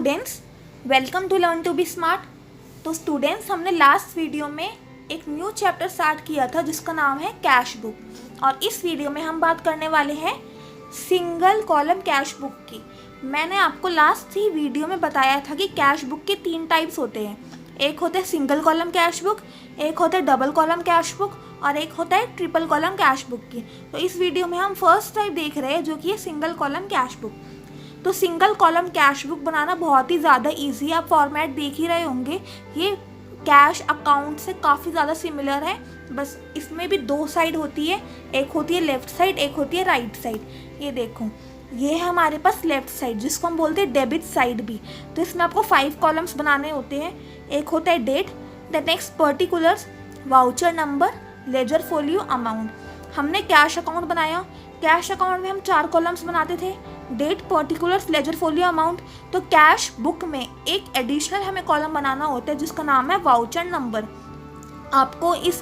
Students, welcome to learn to be smart. तो students, हमने last video में एक न्यू चैप्टर स्टार्ट किया था जिसका नाम है कैश बुक, और इस वीडियो में हम बात करने वाले हैं सिंगल कॉलम कैश बुक की। मैंने आपको लास्ट ही वीडियो में बताया था कि कैश बुक के 3 टाइप्स होते हैं। एक होता है सिंगल कॉलम कैश बुक, एक होता है डबल कॉलम कैश बुक और एक होता है ट्रिपल कॉलम कैश बुक की। तो इस वीडियो में हम फर्स्ट टाइप देख रहे हैं जो कि है सिंगल कॉलम कैश बुक। तो सिंगल कॉलम कैश बुक बनाना बहुत ही ज़्यादा इजी है। आप फॉर्मेट देख ही रहे होंगे, ये कैश अकाउंट से काफ़ी ज़्यादा सिमिलर है, बस इसमें भी 2 साइड होती है, एक होती है लेफ़्ट साइड, एक होती है राइट साइड। ये देखो, ये है हमारे पास लेफ़्ट साइड जिसको हम बोलते हैं डेबिट साइड भी। तो इसमें आपको 5 कॉलम्स बनाने होते हैं। एक होता है date, the next particulars, voucher number, ledger folio, amount. हमने कैश अकाउंट बनाया, कैश अकाउंट में हम 4 कॉलम्स बनाते थे, date, particulars, ledger folio, amount. तो कैश बुक में एक एडिशनल हमें कॉलम बनाना होता है जिसका नाम है वाउचर नंबर। आपको इस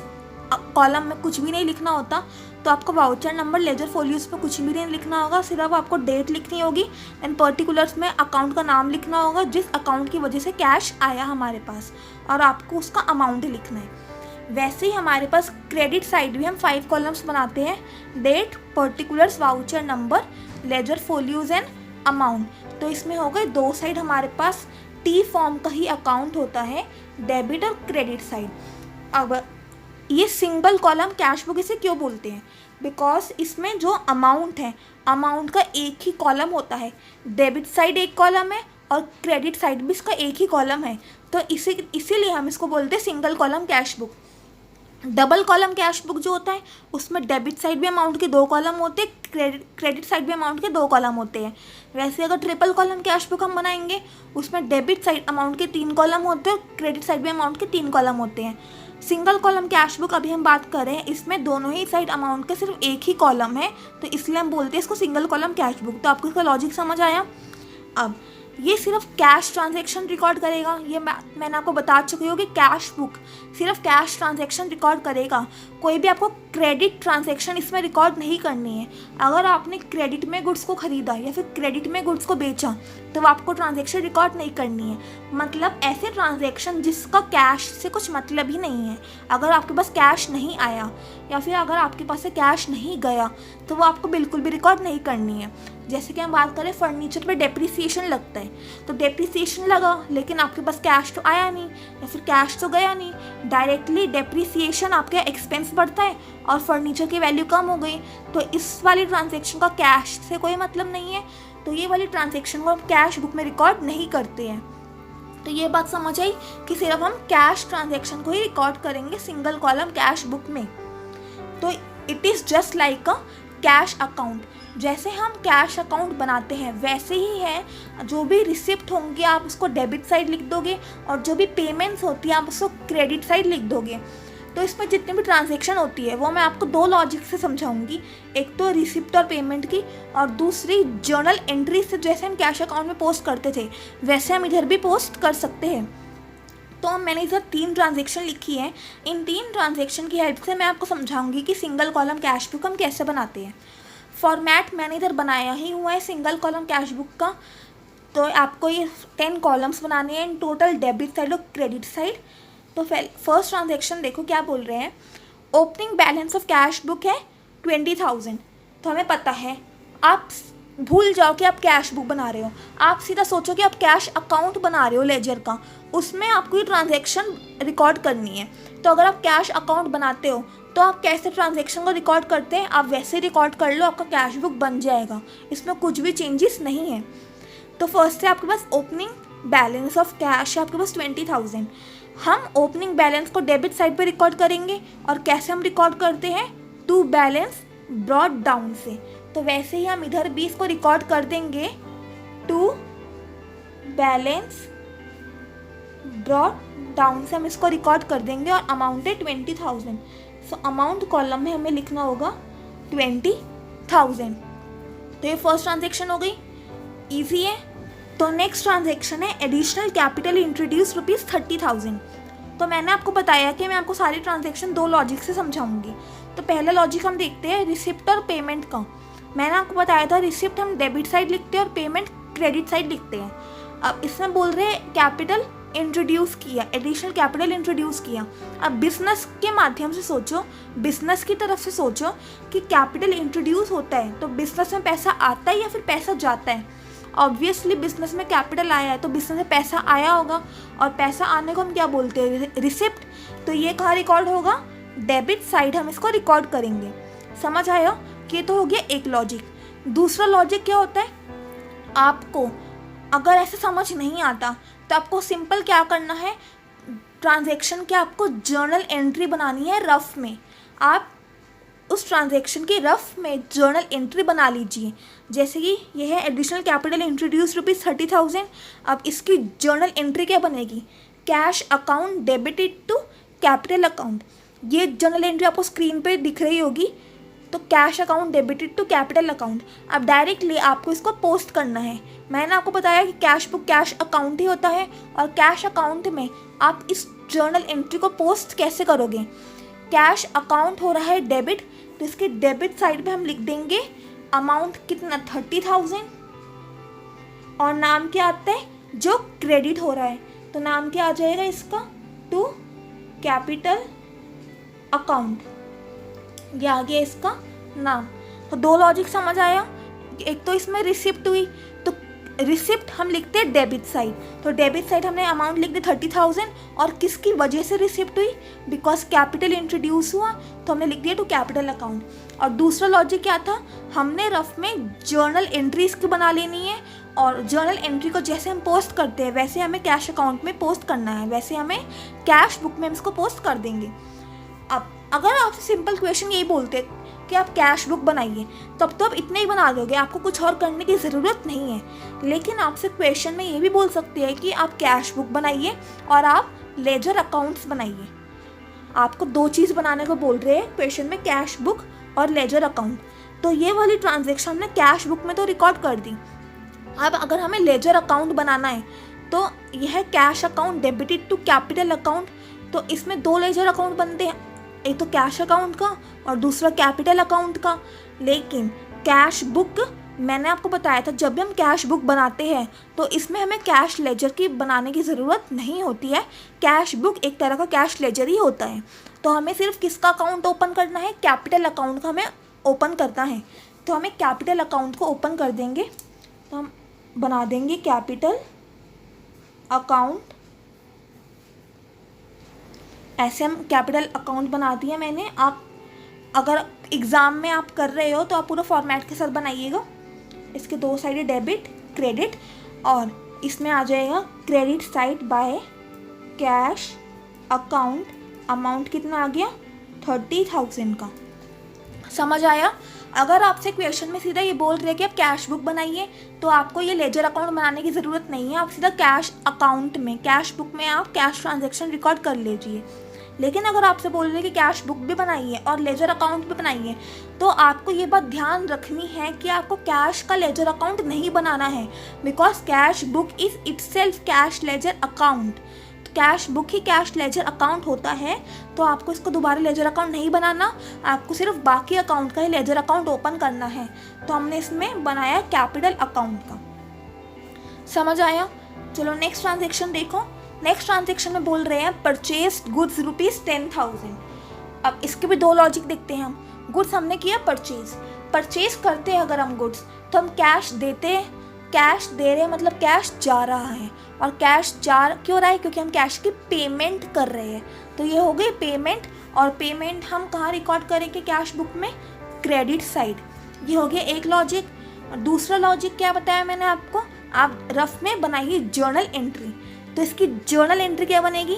कॉलम में कुछ भी नहीं लिखना होता, तो आपको वाउचर नंबर, लेजर फोलियोस पे कुछ भी नहीं लिखना होगा, सिर्फ आपको डेट लिखनी होगी एंड पर्टिकुलर्स में अकाउंट का नाम लिखना होगा जिस अकाउंट की वजह से कैश आया हमारे पास, और आपको उसका अमाउंट लिखना है। वैसे ही हमारे पास क्रेडिट साइड भी हम 5 कॉलम्स बनाते हैं, date, particulars, voucher number, ledger folios and amount. तो इसमें हो गए 2 साइड हमारे पास टी फॉर्म का ही अकाउंट होता है, डेबिट और क्रेडिट साइड। अब ये सिंगल कॉलम कैश बुक इसे क्यों बोलते हैं? बिकॉज इसमें जो अमाउंट है, अमाउंट का एक ही कॉलम होता है। डेबिट साइड एक कॉलम है और क्रेडिट साइड भी इसका एक ही कॉलम है, तो इसीलिए हम इसको बोलते हैं single column cash book. Double column cash book जो होता है उसमें डेबिट साइड भी अमाउंट के 2 कॉलम होते हैं, क्रेडिट साइड भी अमाउंट के 2 कॉलम होते हैं। वैसे अगर ट्रिपल कॉलम कैश बुक हम बनाएंगे उसमें डेबिट साइड अमाउंट के 3 कॉलम होते हैं, क्रेडिट साइड भी अमाउंट के 3 कॉलम होते हैं। सिंगल कॉलम कैश बुक अभी हम बात कर रहे हैं, इसमें दोनों ही साइड अमाउंट के सिर्फ एक ही कॉलम है, तो इसलिए हम बोलते हैं इसको सिंगल कॉलम कैश बुक। तो आपको इसका लॉजिक समझ आया? अब ये सिर्फ कैश ट्रांजैक्शन रिकॉर्ड करेगा, ये मैंने आपको बता चुकी हूँ कि कैश बुक सिर्फ कैश ट्रांजैक्शन रिकॉर्ड करेगा, कोई भी आपको क्रेडिट ट्रांजैक्शन इसमें रिकॉर्ड नहीं करनी है। अगर आपने क्रेडिट में गुड्स को ख़रीदा या फिर क्रेडिट में गुड्स को बेचा तो आपको ट्रांजैक्शन रिकॉर्ड नहीं करनी है। मतलब ऐसे ट्रांजैक्शन जिसका कैश से कुछ मतलब ही नहीं है। अगर आपके पास कैश नहीं आया या फिर अगर आपके पास से कैश नहीं गया तो वो आपको बिल्कुल भी रिकॉर्ड नहीं करनी है। जैसे कि हम बात करें फर्नीचर पे डेप्रिसिएशन लगता है, तो डेप्रिसिएशन लगा लेकिन आपके पास कैश तो आया नहीं या फिर कैश तो गया नहीं, डायरेक्टली डेप्रिसिएशन आपके एक्सपेंस बढ़ता है और फर्नीचर की वैल्यू कम हो गई, तो इस वाली ट्रांजैक्शन का कैश से कोई मतलब नहीं है, तो ये वाली ट्रांजैक्शन को हम कैश बुक में रिकॉर्ड नहीं करते हैं। तो ये बात समझ आई कि सिर्फ हम कैश ट्रांजैक्शन को ही रिकॉर्ड करेंगे सिंगल कॉलम कैश बुक में। तो it is just like a cash account. जैसे हम कैश अकाउंट बनाते हैं वैसे ही है, जो भी रिसिप्ट होंगे आप उसको डेबिट साइड लिख दोगे और जो भी पेमेंट्स होती है आप उसको क्रेडिट साइड लिख दोगे। तो इसमें जितनी भी ट्रांजैक्शन होती है वो मैं आपको 2 लॉजिक से समझाऊंगी, एक तो रिसिप्ट और पेमेंट की और दूसरी जर्नल एंट्री से। जैसे हम कैश अकाउंट में पोस्ट करते थे वैसे हम इधर भी पोस्ट कर सकते हैं। तो मैंने इधर 3 ट्रांजैक्शन लिखी है, इन 3 ट्रांजैक्शन की हेल्प से मैं आपको समझाऊंगी कि सिंगल कॉलम कैश बुक हम कैसे बनाते हैं। फॉर्मेट मैंने इधर बनाया ही हुआ है सिंगल कॉलम कैश बुक का। तो आपको ये 10 कॉलम्स बनाने हैं इन टोटल, डेबिट साइड और क्रेडिट साइड। तो फर्स्ट ट्रांजैक्शन देखो क्या बोल रहे हैं, opening balance of cash book है 20,000। तो हमें पता है, आप भूल जाओ कि आप कैश बुक बना रहे हो, आप सीधा सोचो कि आप कैश अकाउंट बना रहे हो लेजर का, उसमें आपको ये ट्रांजैक्शन रिकॉर्ड करनी है। तो अगर आप कैश अकाउंट बनाते हो तो आप कैसे ट्रांजैक्शन को रिकॉर्ड करते हैं, आप वैसे रिकॉर्ड कर लो, आपका कैश बुक बन जाएगा, इसमें कुछ भी चेंजेस नहीं है। तो फर्स्ट है आपके पास ओपनिंग बैलेंस ऑफ कैश है आपके पास 20,000। हम ओपनिंग बैलेंस को डेबिट साइड पे रिकॉर्ड करेंगे, और कैसे हम रिकॉर्ड करते हैं, टू बैलेंस ब्रॉट डाउन से। तो वैसे ही हम इधर भी इसको रिकॉर्ड कर देंगे, टू बैलेंस ब्रॉट डाउन से हम इसको रिकॉर्ड कर देंगे, और अमाउंट है 20,000। सो अमाउंट कॉलम में हमें लिखना होगा 20,000। तो ये फर्स्ट ट्रांजैक्शन हो गई, ईजी है। तो नेक्स्ट ट्रांजैक्शन है एडिशनल कैपिटल इंट्रोड्यूस ₹30,000। तो मैंने आपको बताया कि मैं आपको सारी ट्रांजैक्शन 2 लॉजिक से समझाऊंगी। तो पहला लॉजिक हम देखते हैं रिसिप्ट और पेमेंट का। मैंने आपको बताया था रिसिप्ट हम डेबिट साइड लिखते हैं और पेमेंट क्रेडिट साइड लिखते हैं। अब इसमें बोल रहे हैं कैपिटल इंट्रोड्यूस किया, एडिशनल कैपिटल इंट्रोड्यूस किया। अब बिजनेस के माध्यम से सोचो, बिजनेस की तरफ से सोचो कि कैपिटल इंट्रोड्यूस होता है तो बिजनेस में पैसा आता है या फिर पैसा जाता है। ऑब्वियसली बिजनेस में कैपिटल आया है तो बिजनेस में पैसा आया होगा, और पैसा आने को हम क्या बोलते हैं, रिसिप्ट। तो ये कहाँ रिकॉर्ड होगा, डेबिट साइड हम इसको रिकॉर्ड करेंगे। समझ आया, कि ये तो हो गया एक लॉजिक। दूसरा लॉजिक क्या होता है, आपको अगर ऐसे समझ नहीं आता तो आपको सिंपल क्या करना है, ट्रांजैक्शन की आपको जर्नल एंट्री बनानी है रफ में। आप उस ट्रांजैक्शन की रफ में जर्नल एंट्री बना लीजिए। जैसे कि यह है एडिशनल कैपिटल इंट्रोड्यूस ₹30,000। अब इसकी जर्नल एंट्री क्या बनेगी, cash account debited to capital account. ये जर्नल एंट्री आपको स्क्रीन पे दिख रही होगी। तो cash account debited to capital account. अब डायरेक्टली आपको इसको पोस्ट करना है। मैंने आपको बताया कि कैश बुक कैश अकाउंट ही होता है, और कैश अकाउंट में आप इस जर्नल एंट्री को पोस्ट कैसे करोगे। कैश अकाउंट हो रहा है डेबिट, तो इसके डेबिट साइड पे हम लिख देंगे अमाउंट कितना 30,000, और नाम क्या आता है जो क्रेडिट हो रहा है, तो नाम क्या आ जाएगा इसका, टू कैपिटल अकाउंट। ये आ गया इसका नाम। तो दो लॉजिक समझ आया। एक तो इसमें रिसिप्ट हुई, तो रिसिप्ट हम लिखते हैं डेबिट साइड, तो डेबिट साइड हमने अमाउंट लिख दी 30,000, और किसकी वजह से रिसिप्ट हुई, बिकॉज कैपिटल इंट्रोड्यूस हुआ तो हमने लिख दिया टू कैपिटल अकाउंट। और दूसरा लॉजिक क्या था, हमने रफ में जर्नल एंट्री इसकी बना लेनी है, और जर्नल एंट्री को जैसे हम पोस्ट करते हैं वैसे हमें कैश अकाउंट में पोस्ट करना है, वैसे हमें कैश बुक में हम इसको पोस्ट कर देंगे। अब अगर आपसे सिंपल क्वेश्चन यही बोलते कि आप कैश बुक बनाइए, तब तो आप इतने ही बना दोगे, आपको कुछ और करने की ज़रूरत नहीं है। लेकिन आपसे क्वेश्चन में ये भी बोल सकते हैं कि आप कैश बुक बनाइए और आप लेजर अकाउंट्स बनाइए। आपको दो चीज़ बनाने को बोल रहे हैं क्वेश्चन में, कैश बुक और लेजर अकाउंट। तो ये वाली ट्रांजेक्शन हमने कैश बुक में तो रिकॉर्ड कर दी। अब अगर हमें लेजर अकाउंट बनाना है तो यह cash account debited to capital account, तो इसमें दो लेजर अकाउंट बनते हैं, एक तो कैश अकाउंट का और दूसरा कैपिटल अकाउंट का। लेकिन कैश बुक मैंने आपको बताया था, जब भी हम कैश बुक बनाते हैं तो इसमें हमें कैश लेजर की बनाने की ज़रूरत नहीं होती है। कैश बुक एक तरह का कैश लेजर ही होता है। तो हमें सिर्फ किसका अकाउंट ओपन करना है, कैपिटल अकाउंट का हमें ओपन करना है। तो हमें कैपिटल अकाउंट को ओपन कर देंगे, तो हम बना देंगे कैपिटल अकाउंट। ऐसे हम कैपिटल अकाउंट बना दिया मैंने। आप अगर एग्ज़ाम में आप कर रहे हो तो आप पूरा फॉर्मेट के साथ बनाइएगा। इसके दो साइड डेबिट क्रेडिट, और इसमें आ जाएगा credit side by cash account. Amount कितना आ गया 30,000 का। समझ आया। अगर आपसे क्वेश्चन में सीधा ये बोल रहे हैं कि आप कैश बुक बनाइए, तो आपको ये लेजर अकाउंट बनाने की ज़रूरत नहीं है। आप सीधा कैश अकाउंट में, कैश बुक में आप कैश ट्रांजैक्शन रिकॉर्ड कर लीजिए। लेकिन अगर आपसे बोल रहे हैं कि कैश बुक भी बनाइए और लेजर अकाउंट भी बनाइए, तो आपको ये बात ध्यान रखनी है कि आपको कैश का लेजर अकाउंट नहीं बनाना है, because cash book is itself cash ledger account. Cash book he cash ledger account होता है, तो आपको इसको दोबारा लेजर अकाउंट नहीं बनाना, आपको सिर्फ बाकी अकाउंट का ही लेजर अकाउंट ओपन करना है। तो हमने इसमें बनाया कैपिटल अकाउंट का। समझ आया। चलो नेक्स्ट ट्रांजेक्शन देखो। नेक्स्ट ट्रांजेक्शन में बोल रहे हैं परचेज गुड्स ₹10,000। अब इसके भी दो लॉजिक देखते हैं हम। गुड्स हमने किया परचेज करते हैं अगर हम गुड्स, तो हम कैश देते हैं, कैश दे रहे हैं मतलब कैश जा रहा है। और कैश जा क्यों रहा है, क्योंकि हम कैश की पेमेंट कर रहे हैं। तो ये हो गई पेमेंट, और पेमेंट हम कहाँ रिकॉर्ड करेंगे कैश बुक में, क्रेडिट साइड। ये हो गया एक लॉजिक। दूसरा लॉजिक क्या बताया मैंने आपको, आप रफ में बनाइए जर्नल एंट्री। तो इसकी जर्नल एंट्री क्या बनेगी,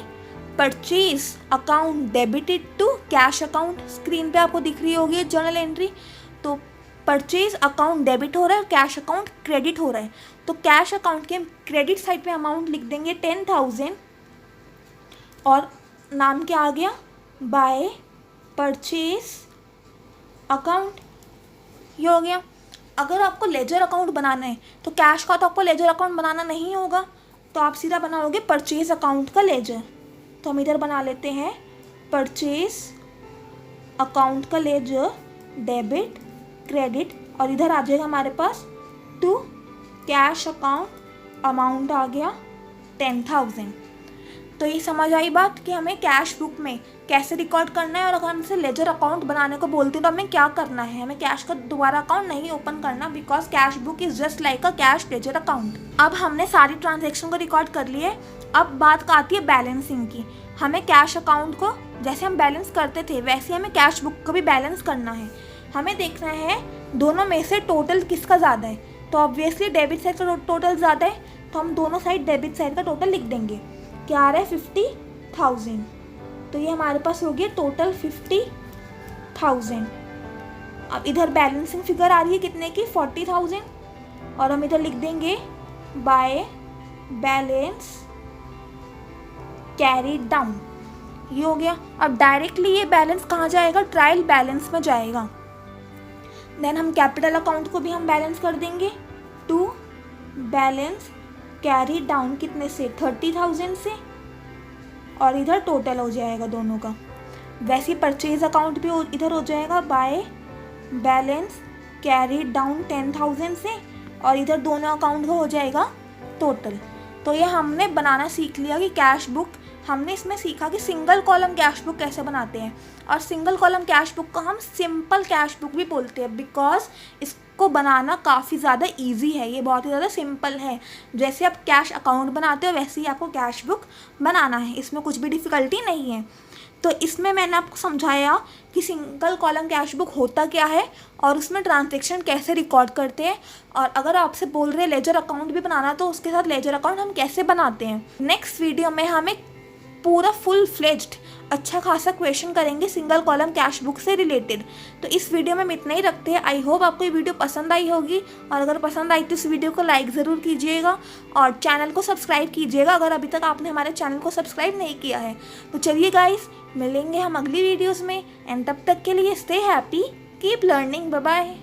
purchase account debited to cash account. Screen पे आपको दिख रही होगी जर्नल एंट्री। तो परचेज अकाउंट डेबिट हो रहा है, कैश अकाउंट क्रेडिट हो रहा है। तो कैश अकाउंट के क्रेडिट साइड पे अमाउंट लिख देंगे 10,000, और नाम क्या आ गया, बाय परचेज अकाउंट। ये हो गया। अगर आपको लेजर अकाउंट बनाना है तो कैश का तो आपको लेजर अकाउंट बनाना नहीं होगा, तो आप सीधा बनाओगे परचेज अकाउंट का लेजर। तो हम इधर बना लेते हैं परचेज अकाउंट का लेजर डेबिट क्रेडिट, और इधर आ जाएगा हमारे पास टू कैश अकाउंट अमाउंट आ गया 10,000। तो ये समझ आई बात कि हमें कैश बुक में कैसे रिकॉर्ड करना है, और अगर हमसे लेजर अकाउंट बनाने को बोलते हैं तो हमें क्या करना है, हमें कैश का दोबारा अकाउंट नहीं ओपन करना, because cash book is just like a cash ledger account. अब हमने सारी ट्रांजेक्शन को रिकॉर्ड कर लिए। अब बात आती है बैलेंसिंग की। हमें कैश अकाउंट को जैसे हम बैलेंस करते थे वैसे हमें कैश बुक को भी बैलेंस करना है। हमें देखना है दोनों में से टोटल किसका ज़्यादा है। तो ऑब्वियसली डेबिट साइड का टोटल ज़्यादा है, तो हम दोनों साइड डेबिट साइड का टोटल लिख देंगे। क्या आ रहा है 50,000, तो ये हमारे पास हो गया टोटल 50,000। अब इधर बैलेंसिंग फिगर आ रही है कितने की 40,000, और हम इधर लिख देंगे बाय बैलेंस कैरीड डाउन। ये हो गया। अब डायरेक्टली ये बैलेंस कहाँ जाएगा, ट्रायल बैलेंस में जाएगा। देन हम कैपिटल अकाउंट को भी हम बैलेंस कर देंगे टू बैलेंस कैरी डाउन कितने से 30,000 से, और इधर टोटल हो जाएगा दोनों का। वैसे परचेज अकाउंट भी इधर हो जाएगा बाय बैलेंस कैरी डाउन 10,000 से, और इधर दोनों अकाउंट का हो जाएगा टोटल। तो ये हमने बनाना सीख लिया कि कैश बुक, हमने इसमें सीखा कि सिंगल कॉलम कैश बुक कैसे बनाते हैं। और सिंगल कॉलम कैश बुक को हम सिंपल कैश बुक भी बोलते हैं, बिकॉज इसको बनाना काफ़ी ज़्यादा इजी है, ये बहुत ही ज़्यादा सिंपल है। जैसे आप कैश अकाउंट बनाते हो वैसे ही आपको कैश बुक बनाना है, इसमें कुछ भी डिफ़िकल्टी नहीं है। तो इसमें मैंने आपको समझाया कि सिंगल कॉलम कैश बुक होता क्या है और उसमें ट्रांजैक्शन कैसे रिकॉर्ड करते हैं, और अगर आपसे बोल रहे हैं लेजर अकाउंट भी बनाना तो उसके साथ लेजर अकाउंट हम कैसे बनाते हैं। नेक्स्ट वीडियो में हम एक पूरा फुल फ्लेज्ड अच्छा खासा क्वेश्चन करेंगे सिंगल कॉलम कैश बुक से रिलेटेड। तो इस वीडियो में हम इतना ही रखते हैं। आई होप आपको ये वीडियो पसंद आई होगी, और अगर पसंद आई तो इस वीडियो को लाइक ज़रूर कीजिएगा और चैनल को सब्सक्राइब कीजिएगा अगर अभी तक आपने हमारे चैनल को सब्सक्राइब नहीं किया है। तो चलिए गाइस, मिलेंगे हम अगली वीडियोज़ में, एंड तब तक के लिए stay happy, keep learning, bye bye.